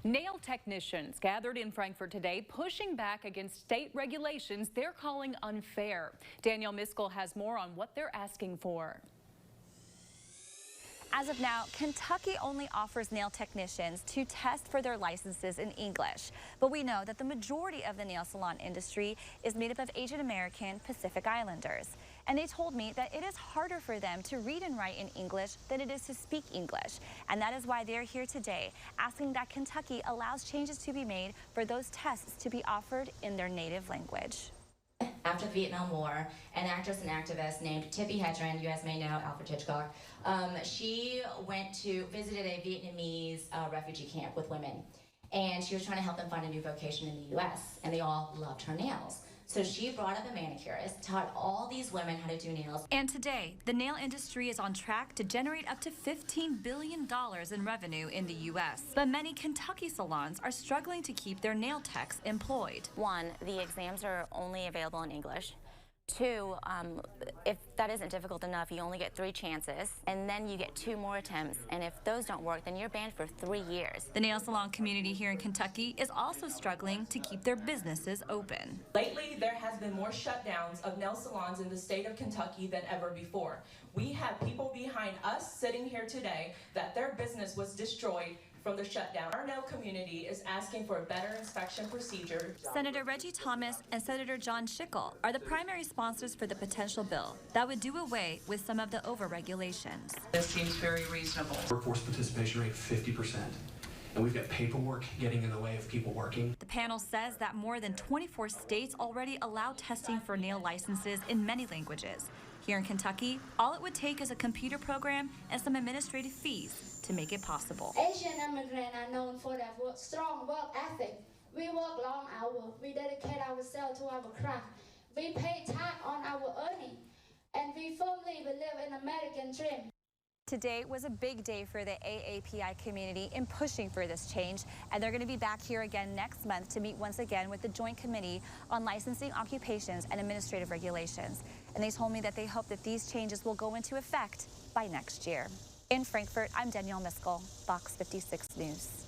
Nail technicians gathered in Frankfort today pushing back against state regulations they're calling unfair. Danielle Miskell has more on what they're asking for. As of now, Kentucky only offers nail technicians to test for their licenses in English. But we know that the majority of the nail salon industry is made up of Asian American Pacific Islanders. And they told me that it is harder for them to read and write in English than it is to speak English. And that is why they're here today, asking that Kentucky allows changes to be made for those tests to be offered in their native language. After the Vietnam War, an actress and activist named Tippi Hedren, you guys may know Alfred Hitchcock, she visited a Vietnamese refugee camp with women, and she was trying to help them find a new vocation in the U.S., and they all loved her nails. So she brought up a manicurist, taught all these women how to do nails. And today, the nail industry is on track to generate up to $15 billion in revenue in the U.S. But many Kentucky salons are struggling to keep their nail techs employed. One, the exams are only available in English. Two, if that isn't difficult enough, you only get 3 chances, and then you get 2 more attempts. And if those don't work, then you're banned for 3 years. The nail salon community here in Kentucky is also struggling to keep their businesses open. Lately, there has been more shutdowns of nail salons in the state of Kentucky than ever before. We have people behind us sitting here today that their business was destroyed from the shutdown. Our nail community is asking for a better inspection procedure. Senator Reggie Thomas and Senator John Schickel are the primary sponsors for the potential bill that would do away with some of the over-regulations. This seems very reasonable. Workforce participation rate 50%. And we've got paperwork getting in the way of people working. The panel says that more than 24 states already allow testing for nail licenses in many languages. Here in Kentucky, all it would take is a computer program and some administrative fees to make it possible. Asian immigrants are known for their strong work ethic. We work long hours. We dedicate ourselves to our craft. We pay tax on our earnings, and we firmly believe in American dream. Today was a big day for the AAPI community in pushing for this change, and they're going to be back here again next month to meet once again with the Joint Committee on Licensing Occupations and Administrative Regulations. And they told me that they hope that these changes will go into effect by next year. In Frankfort, I'm Danielle Miskell, Fox 56 News.